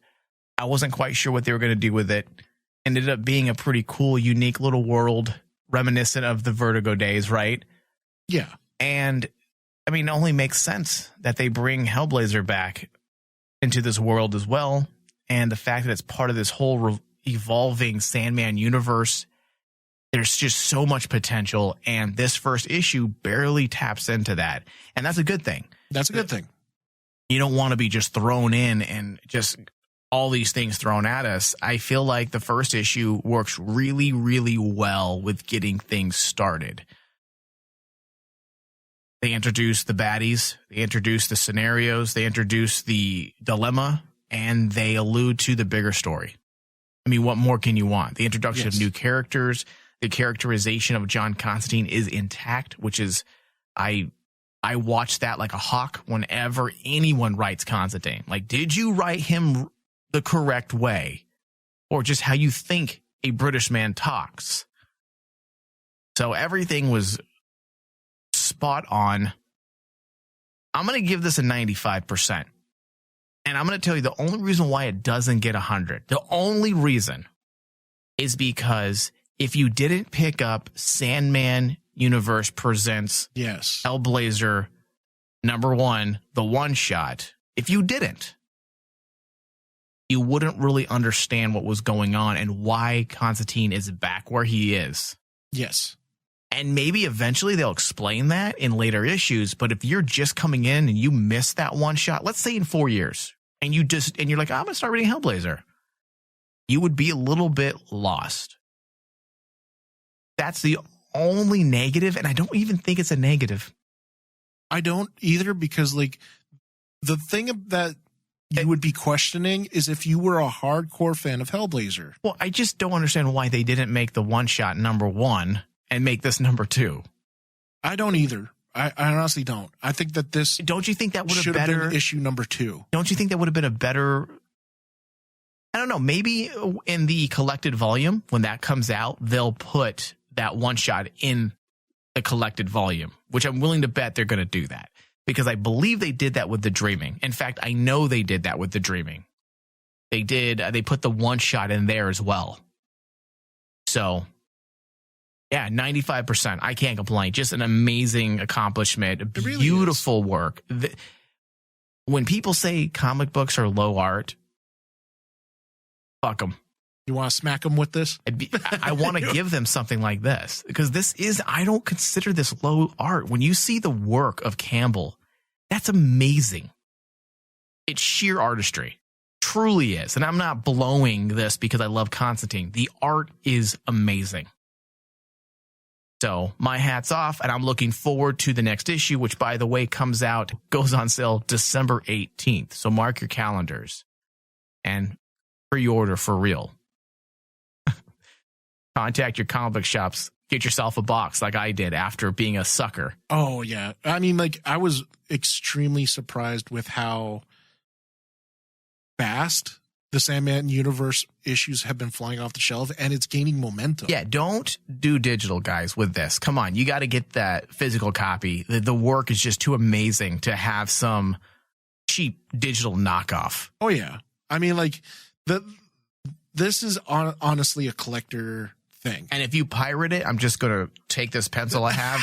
I wasn't quite sure what they were going to do with it. Ended up being a pretty cool, unique little world reminiscent of the Vertigo days, right? Yeah. And, it only makes sense that they bring Hellblazer back into this world as well. And the fact that it's part of this whole evolving Sandman universe, there's just so much potential. And this first issue barely taps into that. And that's a good thing. That's a good thing. You don't want to be just thrown in and just all these things thrown at us. I feel like the first issue works really, really well with getting things started. They introduce the baddies, they introduce the scenarios, they introduce the dilemma, and they allude to the bigger story. I mean, what more can you want? The introduction of new characters, the characterization of John Constantine is intact, which is, I watch that like a hawk whenever anyone writes Constantine. Like, did you write him the correct way? Or just how you think a British man talks? So everything was spot on. I'm going to give this a 95%. And I'm going to tell you the only reason why it doesn't get 100. The only reason is because if you didn't pick up Sandman Universe Presents Hellblazer #1, the one shot, if you didn't, you wouldn't really understand what was going on and why Constantine is back where he is. Yes. And maybe eventually they'll explain that in later issues. But if you're just coming in and you miss that one shot, let's say in 4 years, and you're like, I'm going to start reading Hellblazer, you would be a little bit lost. That's the only negative. And I don't even think it's a negative. I don't either, because like the thing that you would be questioning is if you were a hardcore fan of Hellblazer. Well, I just don't understand why they didn't make the one shot #1 and make this #2. I don't either. I honestly don't. I think that this. Don't you think that would have been issue #2? Don't you think that would have been a better? I don't know. Maybe in the collected volume, when that comes out, they'll put that one shot in the collected volume, which I'm willing to bet they're going to do that, because I believe they did that with the Dreaming. In fact, I know they did that with the Dreaming. They did. They put the one shot in there as well. So, yeah, 95%. I can't complain. Just an amazing accomplishment. Beautiful work. When people say comic books are low art, fuck them. You want to smack them with this? I want to give them something like this, because this is, I don't consider this low art. When you see the work of Campbell, that's amazing. It's sheer artistry. Truly is. And I'm not blowing this because I love Constantine. The art is amazing. So my hat's off, and I'm looking forward to the next issue, which, by the way, goes on sale December 18th. So mark your calendars and pre-order for real. Contact your comic book shops. Get yourself a box like I did after being a sucker. Oh, yeah. I mean, like, I was extremely surprised with how fast the Sandman Universe issues have been flying off the shelf, and it's gaining momentum. Yeah, don't do digital, guys, with this. Come on, you got to get that physical copy. The work is just too amazing to have some cheap digital knockoff. Oh, yeah. I mean, like, this is honestly a collector thing. And if you pirate it, I'm just going to take this pencil I have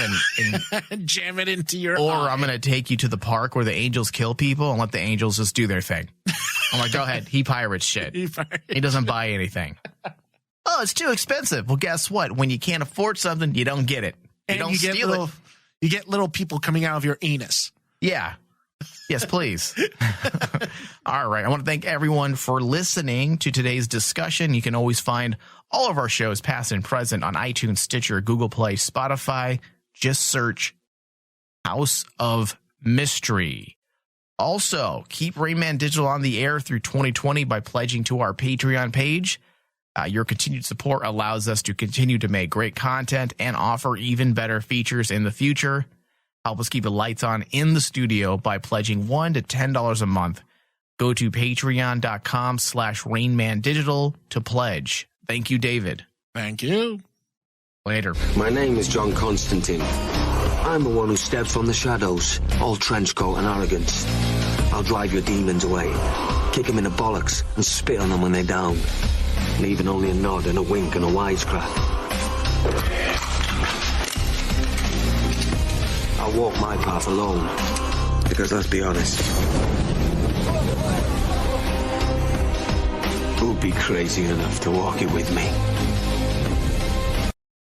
and jam it into your eye. I'm going to take you to the park where the angels kill people and let the angels just do their thing. I'm like, go ahead. He pirates shit. He doesn't buy anything. Oh, it's too expensive. Well, guess what? When you can't afford something, you don't get it. You don't steal it. You get little people coming out of your anus. Yeah. Yes, please. All right. I want to thank everyone for listening to today's discussion. You can always find all of our shows, past and present, on iTunes, Stitcher, Google Play, Spotify. Just search House of Mystery. Also, keep Rain Man Digital on the air through 2020 by pledging to our Patreon page. Your continued support allows us to continue to make great content and offer even better features in the future. Help us keep the lights on in the studio by pledging $1 to $10 a month. Go to patreon.com/RainManDigital to pledge. Thank you, David. Thank you. Later. My name is John Constantine. I'm the one who steps from the shadows, all trenchcoat and arrogance. I'll drive your demons away, kick them in the bollocks and spit on them when they're down, leaving only a nod and a wink and a wisecrack. I walk my path alone, because let's be honest, who'd be crazy enough to walk it with me?